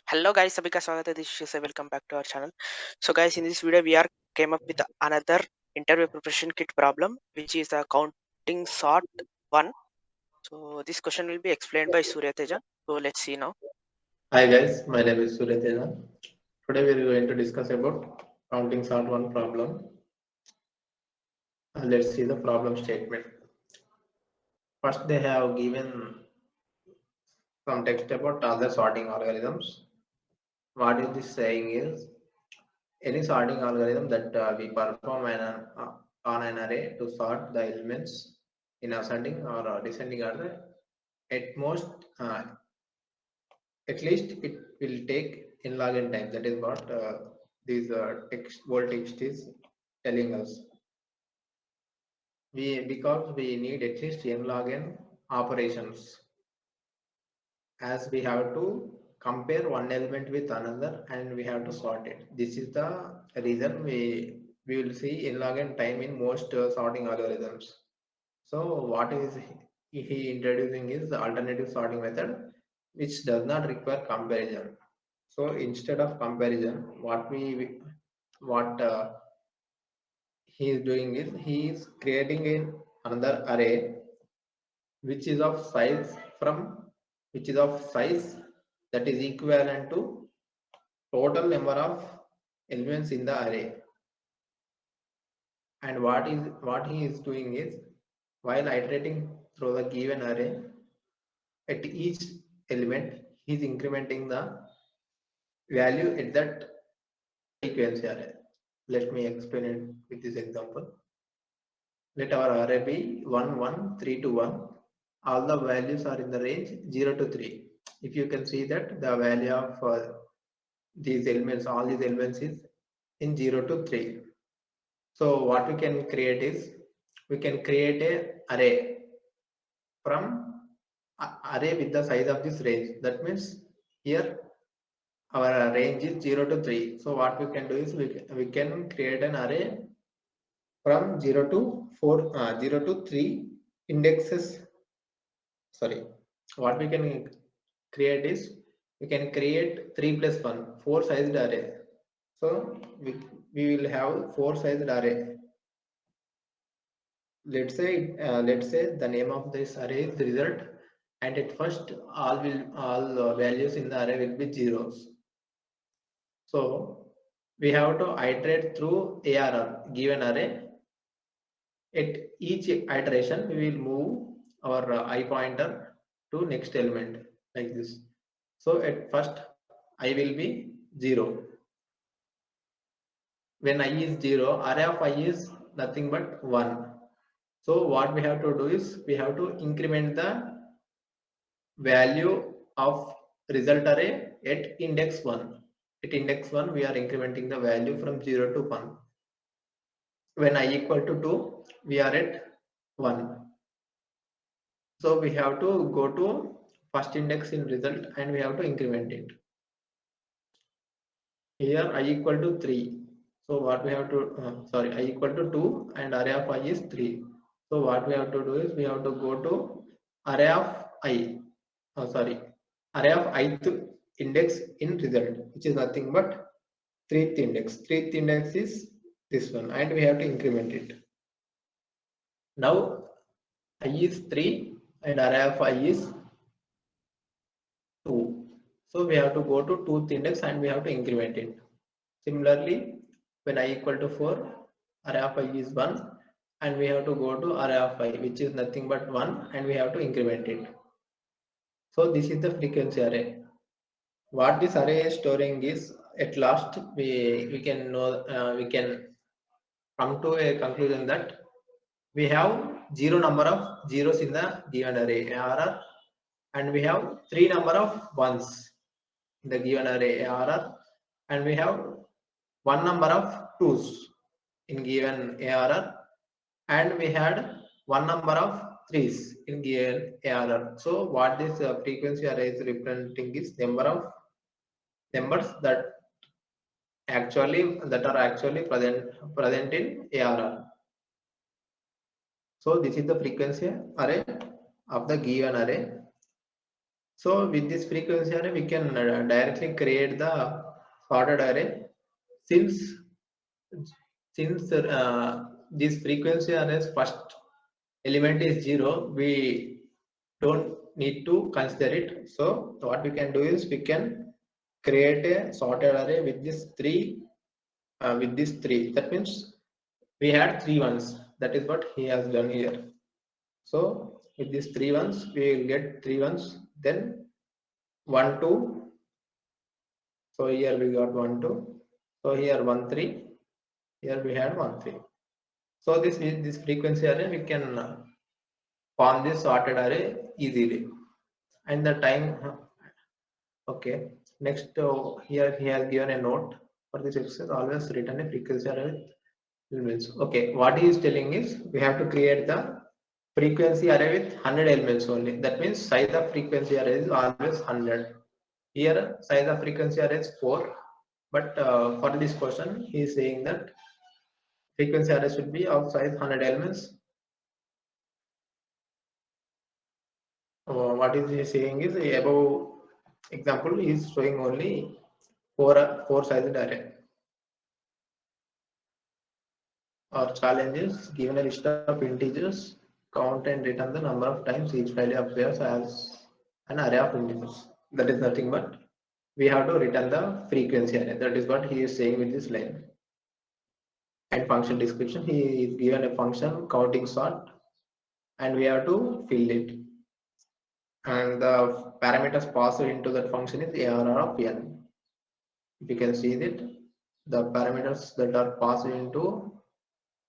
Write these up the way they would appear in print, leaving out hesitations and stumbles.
Hello guys, सभी का स्वागत है दिस से welcome back to our channel. So guys, in this video we are came up with another interview preparation kit problem which is a counting sort one. So this question will be explained by Surya Teja. So let's see now. Hi guys, my name is Surya. Today we are going to discuss about counting sort one problem. Let's see the problem statement. First, they have given some text about other sorting algorithms. What is this saying is any sorting algorithm that we perform on an array to sort the elements in ascending or descending order. At most, at least it will take in log n time. That is what this text bold text is telling us. Because we need at least n log n operations, as we have to compare one element with another and we have to sort it. This is the reason we will see n log n time in most sorting algorithms. So what is he introducing is the alternative sorting method which does not require comparison. So instead of comparison, what he is doing is he is creating another array which is of size that is equivalent to total number of elements in the array. And what he is doing is, while iterating through the given array, at each element he is incrementing the value at that frequency array. Let me explain it with this example. Let our array be 1 1 3 to 1. All the values are in the range 0 to 3. If you can see that the value of these elements, all these elements is in 0 to 3. So what we can create is, we can create a array from array with the size of this range. That means here our range is 0 to 3. So what we can do is, we can create an array from 0 to 4, 0 to 3 indexes. Sorry, what we can create is, we can create 3 plus 1 4 sized array. So we will have 4 sized array. Let's say the name of this array is result, and at first all values in the array will be zeros. So we have to iterate through ARR given array. At each iteration, we will move our I pointer to next element like this. So at first I will be 0. When I is 0, array of I is nothing but 1. So what we have to do is, we have to increment the value of result array at index 1. At index 1, we are incrementing the value from 0 to 1. When I equal to 2, we are at 1. So we have to go to first index in result and we have to increment it. Here I equal to 3. So what we have to, I equal to 2 and array of I is 3. So what we have to do is, we have to go to array of I, array of ith index in result, which is nothing but 3th index. 3th index is this one, and we have to increment it. Now I is 3 and array of I is 2. So we have to go to 2th index and we have to increment it. Similarly, when I equal to 4, array of I is 1 and we have to go to array of I, which is nothing but 1, and we have to increment it. So this is the frequency array. What this array is storing is, at last we can know, we can come to a conclusion that we have 0 number of zeros in the given array ARR, and we have 3 number of ones in the given array ARR, and we have 1 number of twos in given ARR, and we had 1 number of threes in given ARR. So what this frequency array is representing is number of numbers that are actually present in ARR. So this is the frequency array of the given array. So with this frequency array, we can directly create the sorted array. Since this frequency array's first element is 0, we don't need to consider it. So what we can do is we can create a sorted array with this three. That means we had three ones. That is what he has done here. So with these three ones, we will get three ones. Then 1 2. So here we got 1 2. So here 1 3. Here we had 1 3. So this frequency array we can form this sorted array easily. And the time. Okay. Next, here he has given a note for this exercise. Always return a frequency array with elements. Okay. What he is telling is we have to create the frequency array with 100 elements only. That means size of frequency array is always 100. Here size of frequency array is 4. But for this question, he is saying that frequency array should be of size 100 elements. What is he saying is above example is showing only four sized array. Our challenge is given a list of integers, count and return the number of times each value appears as an array of integers. That is nothing but we have to return the frequency array. That is what he is saying with this line. And function description, he is given a function counting sort and we have to fill it. And the parameters passed into that function is ARR of n. If you can see that the parameters that are passed into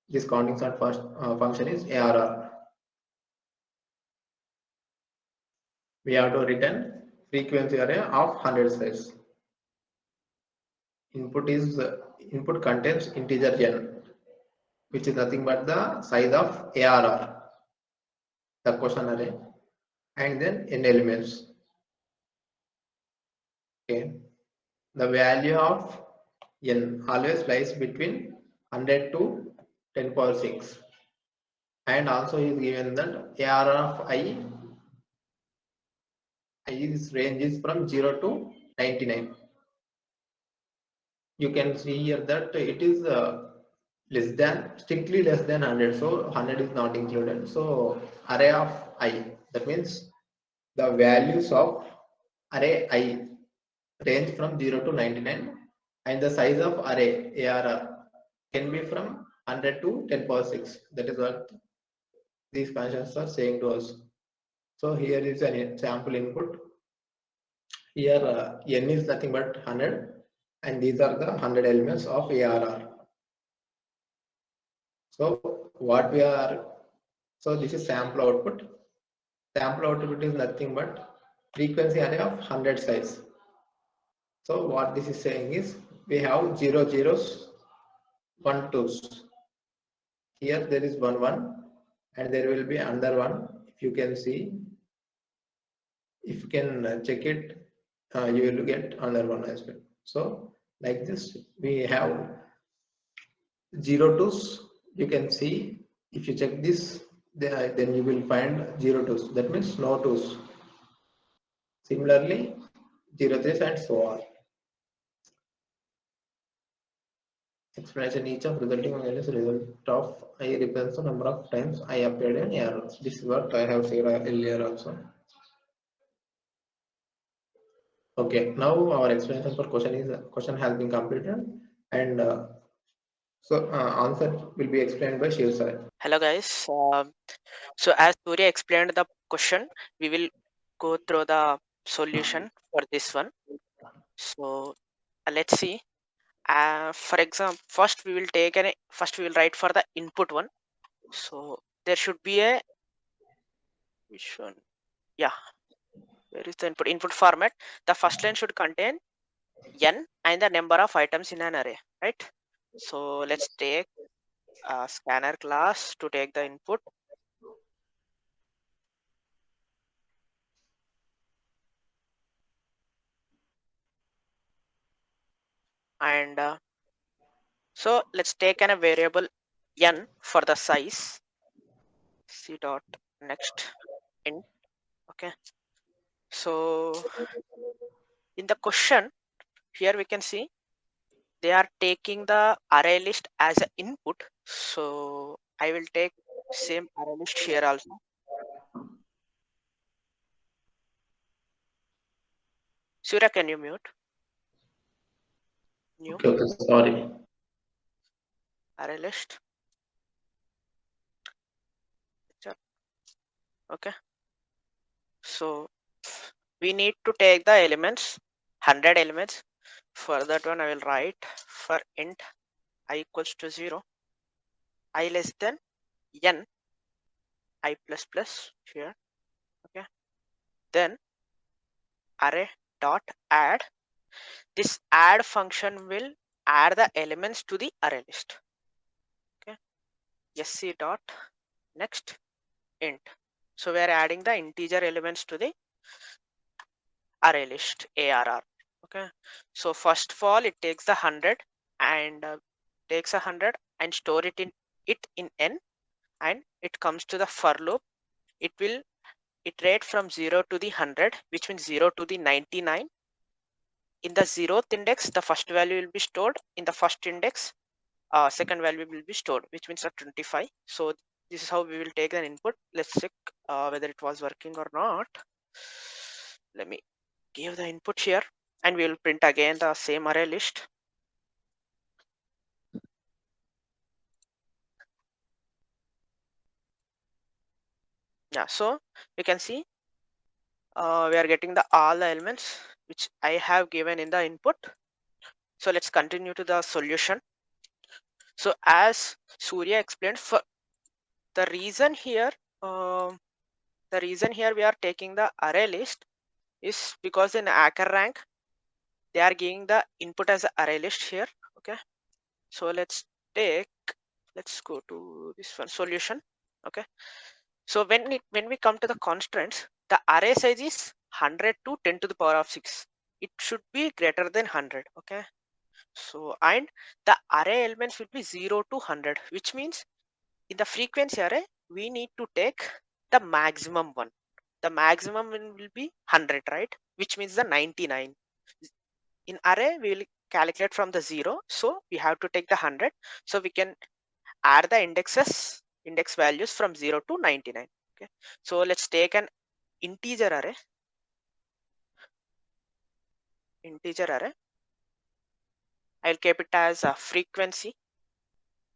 this counting sort first function is ARR. We have to return frequency array of 100 size. Input contains integer n, which is nothing but the size of ARR, the question array, and then n elements. Okay, the value of n always lies between 100 to 10 power 6, and also is given that ARR of is range is from 0 to 99. You can see here that it is strictly less than 100, so 100 is not included. So array of I, that means the values of array I range from 0 to 99, and the size of array ARR can be from 100 to 10 power 6. That is what these functions are saying to us. So here is an sample input. Here n is nothing but 100, and these are the 100 elements of ARR. So what we are, so this is sample output. Sample output is nothing but frequency array of 100 size. So what this is saying is we have 0 zeros, 1 twos. Here there is 1 1, and there will be another one. If you can see, if you can check it, you will get another one as well. So like this, we have 0 twos. You can see if you check this, then you will find 0 twos. That means no twos. Similarly, 0 threes and so on. Explanation each of resulting values result of I represents the number of times I appeared in errors. This is what I have said earlier also. Okay, now our explanation for question has been completed, and answer will be explained by Shiv sir. Hello guys. So as Surya explained the question, we will go through the solution for this one. So let's see. For example, first we will write for the input one. So there should be a which one? Yeah, where is the input? Input format. The first line should contain n and the number of items in an array, right? So let's take a scanner class to take the input, and so let's take a variable n for the size. C dot next int. Okay. So in the question here we can see they are taking the array list as an input. So I will take same array list here also. Surya, can you mute? New Okay, okay, sorry. array list. Okay. So we need to take the elements, 100 elements. For that one, I will write for int I equals to 0, I less than n, I plus plus here. Okay. Then array dot add. This add function will add the elements to the array list. Okay. Sc dot next int. So we are adding the integer elements to the array list arr. Okay. So first of all, it takes the 100 and takes 100 and store it in n, and it comes to the for loop. It will iterate from 0 to the 100, which means 0 to the 99. In the 0th index, the first value will be stored. In the first index, second value will be stored, which means a 25. So this is how we will take an input. Let's check whether it was working or not. Let me give the input here, and we will print again the same array list. Yeah, so you can see we are getting the all the elements which I have given in the input. So let's continue to the solution. So as Surya explained, for the reason here, um, the reason here we are taking the array list is because in HackerRank they are giving the input as an array list here. Okay, so let's go to this one solution. Okay, so when we come to the constraints, the array size is 100 to 10 to the power of 6. It should be greater than 100. Okay, so and the array elements will be 0 to 100, which means in the frequency array we need to take the maximum one. The maximum one will be 100, right? Which means the 99. In array we will calculate from the 0, so we have to take the 100, so we can add the index values from 0 to 99. Okay, so let's take an integer array. I'll keep it as a frequency,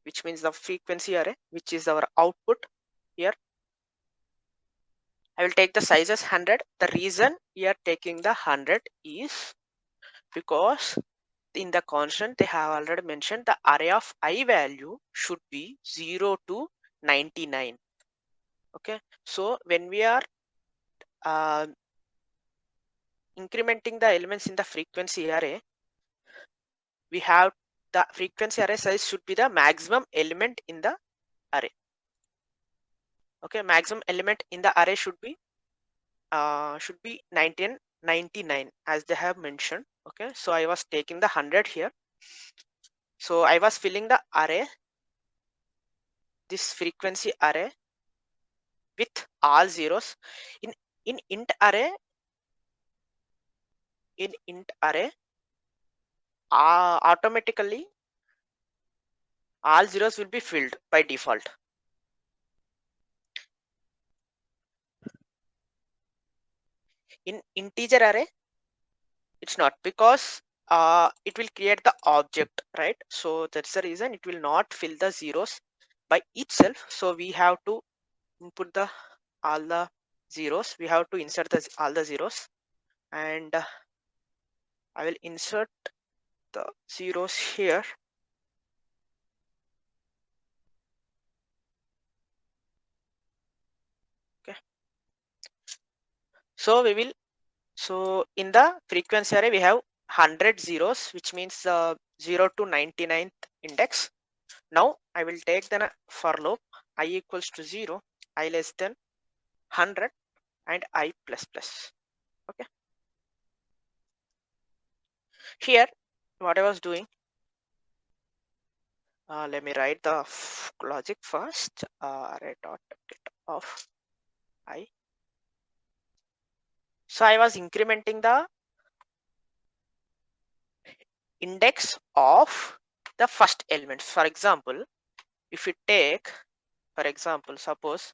which means the frequency array, which is our output here. I will take the size as 100. The reason we are taking the 100 is because in the constant they have already mentioned the array of I value should be 0 to 99. Okay, so when we are uh, incrementing the elements in the frequency array, we have the frequency array size should be the maximum element in the array. Okay, maximum element in the array should be 99 as they have mentioned. Okay, so I was taking the 100 here, so I was filling the array, this frequency array, with all zeros. in in int array in int array automatically all zeros will be filled by default. In integer array it's not, because it will create the object, right? So that's the reason it will not fill the zeros by itself, so we have to input the all the zeros. We have to insert all the zeros, and I will insert the zeros here. Okay, so we will, so in the frequency array we have 100 zeros, which means 0 to 99th index. Now I will take the for loop I equals to 0, I less than 100, and I plus plus. Okay, here what I was doing, let me write the logic first. Array dot get of I. So I was incrementing the index of the first element. For example, if you take, for example, suppose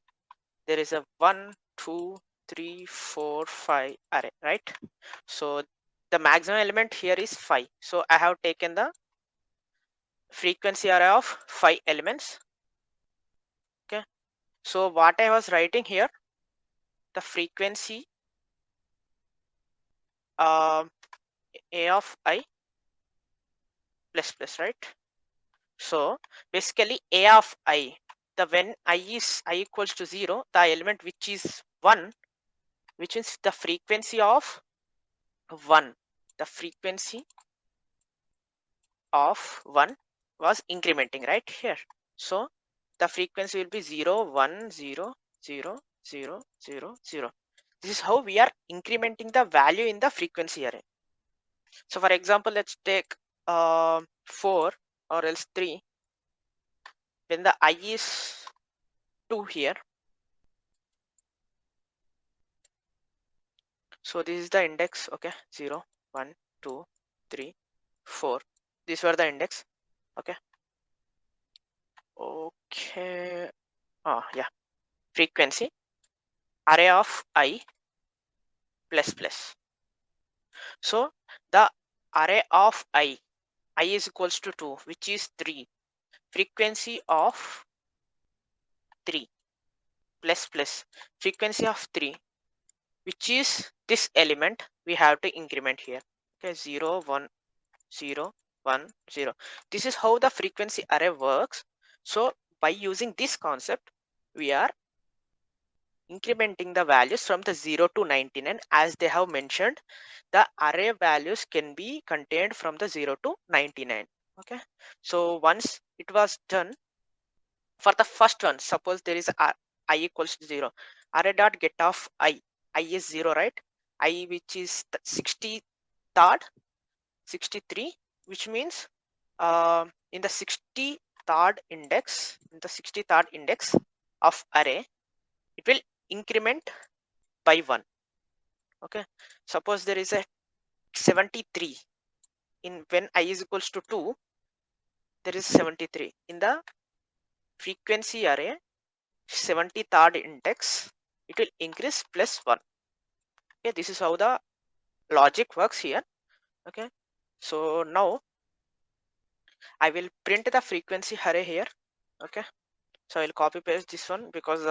there is a 1, 2, 3, 4, 5 array, right? So the maximum element here is 5. So I have taken the frequency array of 5 elements. Okay. So what I was writing here, the frequency um, a of I plus plus, right? So basically a of I, the when I equals to 0, the element which is 1, which is the frequency of 1, the frequency of 1 was incrementing right here. So the frequency will be 0, 1, 0, 0, 0, 0, 0. This is how we are incrementing the value in the frequency array. So for example, let's take 4 or else 3. When the I is 2 here, so this is the index. Okay, 0, 1, 2, 3, 4. These were the index. Okay. Okay. Yeah. Frequency array of I plus plus. So the array of I is equals to 2, which is 3. Frequency of 3 plus plus. Frequency of 3, which is this element we have to increment here. Okay, 0, 1, 0, 1, 0. This is how the frequency array works. So by using this concept, we are incrementing the values from the 0 to 99. As they have mentioned, the array values can be contained from the 0 to 99. Okay, so once it was done, for the first one, suppose there is a I equals to 0, array dot get of I is 0, right? I, which is the 63rd, 63, which means in the 63rd index, of array, it will increment by 1. Okay, suppose there is a 73, in when I is equals to 2, there is 73 in the frequency array, 73rd index, it will increase plus 1. Okay, this is how the logic works here. Okay, so now I will print the frequency array here. Okay, so I'll copy paste this one because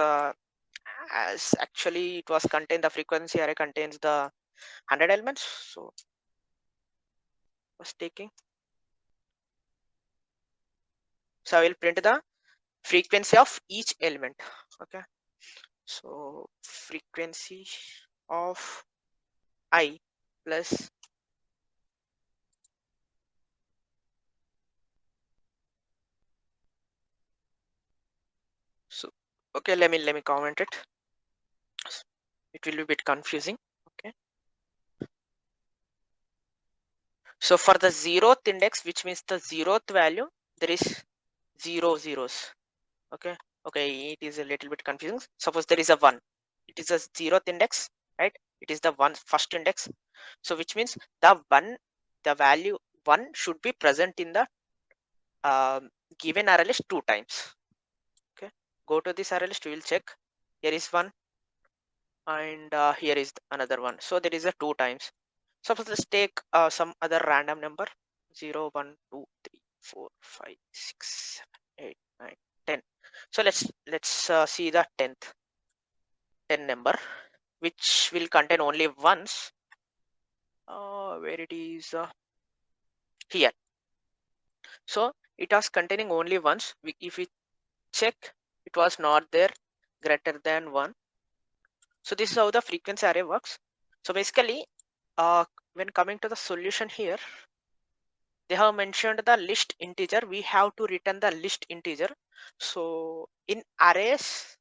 as actually it was contained, the frequency array contains the 100 elements, so was taking. So I will print the frequency of each element. Okay, so frequency of I plus, so okay, let me comment it. It will be a bit confusing. Okay, so for the 0th index, which means the 0th value, there is 0 zeros. Okay, okay, it is a little bit confusing. Suppose there is a 1, it is a 0th index, right? It is the first index. So which means the value 1 should be present in the given array list 2 times. Okay, go to this array list, we will check. Here is 1 and here is another one, so there is a 2 times. Suppose let's take some other random number, 0, 1, 2, 3, 4, 5, 6, 7, 8, 9, 10. So let's see the 10 number, which will contain only once. Where it is here. So it was containing only once. If we check, it was not there greater than 1. So this is how the frequency array works. So basically, when coming to the solution here, they have mentioned the list integer. We have to return the list integer. So in arrays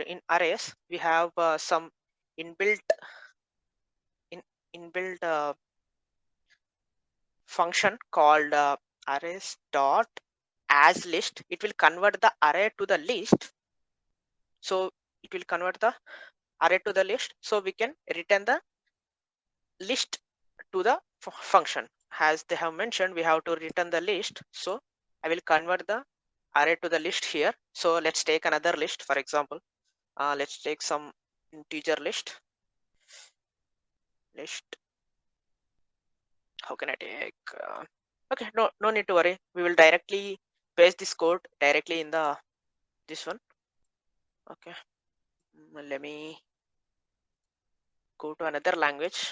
in arrays, we have some inbuilt in inbuilt function called arrays dot as list. It will convert the array to the list. So it will convert the array to the list, so we can return the list to the function. As they have mentioned, we have to return the list, so I will convert the array to the list here. So let's take another list. For example, let's take some integer list. How can I take okay, no need to worry, we will directly paste this code directly in the this one. Okay, let me go to another language,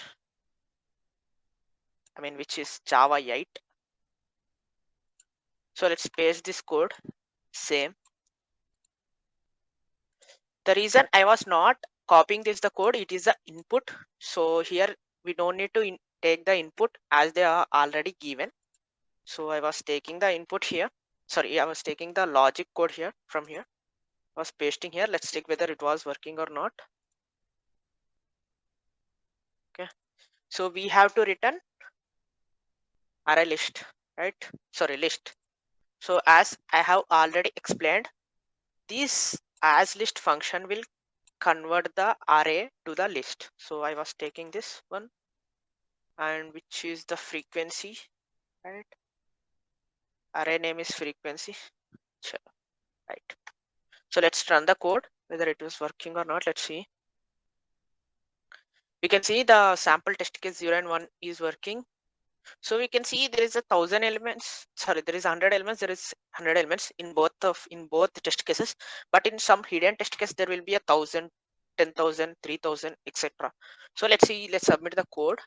I mean, which is Java 8. So let's paste this code same. The reason I was not copying this the code, it is the input. So here we don't need to take the input as they are already given. So I was taking the input here, sorry, I was taking the logic code here from here, I was pasting here. Let's check whether it was working or not. Okay, so we have to return array list, right? Sorry, list. So as I have already explained, this as list function will convert the array to the list. So I was taking this one, and which is the frequency, right? Array name is frequency. Right. So let's run the code whether it was working or not. Let's see. We can see the sample test case 0 and 1 is working. So we can see there is 1,000 elements. Sorry, there is 100 elements. There is 100 elements in both test cases. But in some hidden test case, there will be 1,000, 10,000, 3,000, etc. So let's see. Let's submit the code,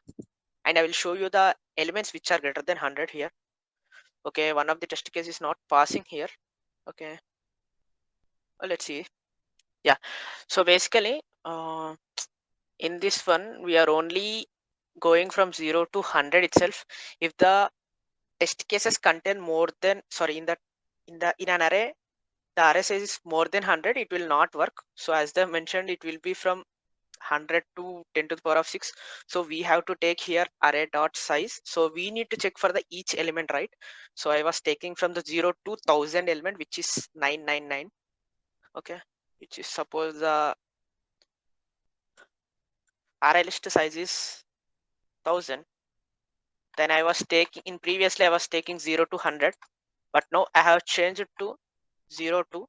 and I will show you the elements which are greater than 100 here. Okay, one of the test case is not passing here. Okay, let's see. Yeah. So basically, in this one, we are only going from 0 to 100 itself. If the test cases contain more than, sorry, in an array, the array size is more than 100, it will not work. So as they mentioned, it will be from 100 to 10 to the power of 6. So we have to take here array dot size. So we need to check for the each element, right? So I was taking from the 0 to 1000 element, which is 999. Okay, which is suppose the array list size is 1000. Then I was taking, in previously I was taking 0 to 100, but now I have changed it to 0 to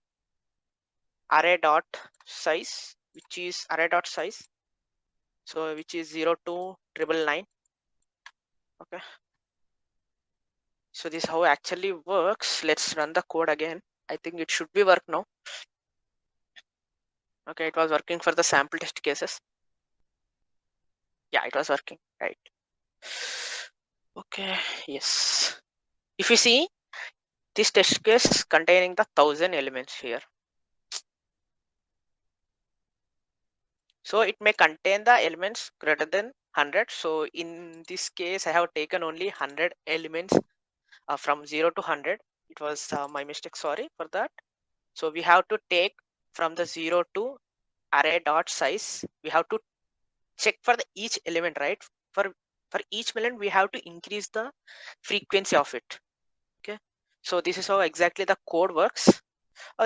array dot size, which is array dot size, so which is 0 to 999. Okay, so this how actually works. Let's run the code again. I think it should be work now. Okay, it was working for the sample test cases. Yeah, it was working, right? Okay, yes. If you see this test case containing the 1,000 elements here, so it may contain the elements greater than 100. So in this case, I have taken only 100 elements from 0 to 100. It was my mistake, sorry for that. So we have to take from the 0 to array dot size. We have to check for the each element, right? For each element, we have to increase the frequency of it. Okay, so this is how exactly the code works.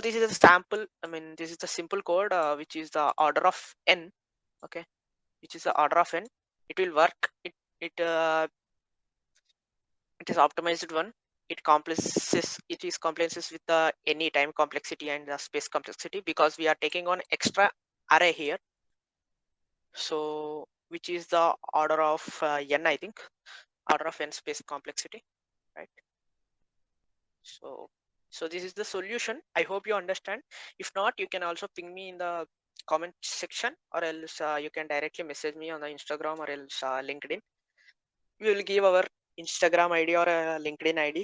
This is a sample, I mean, this is the simple code, which is the order of n. Okay, which is the order of n. It will work. It is optimized one. It is compliances with the any time complexity and the space complexity, because we are taking on extra array here. So which is the order of n, I think, order of n space complexity, right? So this is the solution. I hope you understand. If not, you can also ping me in the comment section, or else you can directly message me on the Instagram or else LinkedIn. We will give our Instagram ID or LinkedIn ID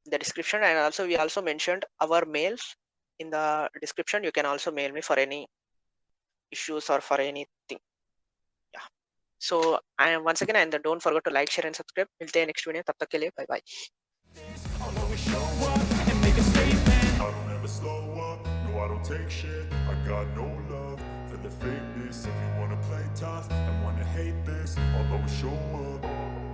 in the description, and also we also mentioned our mails in the description. You can also mail me for any issues or for anything. Yeah. So I once again, and don't forget to like, share, and subscribe. Milte हैं next video. तब तक के लिए bye bye. I'll always show up and make a statement. I don't ever slow up, no I don't take shit. I got no love for the fakeness. If you wanna play tough and wanna hate this, I'll always show up.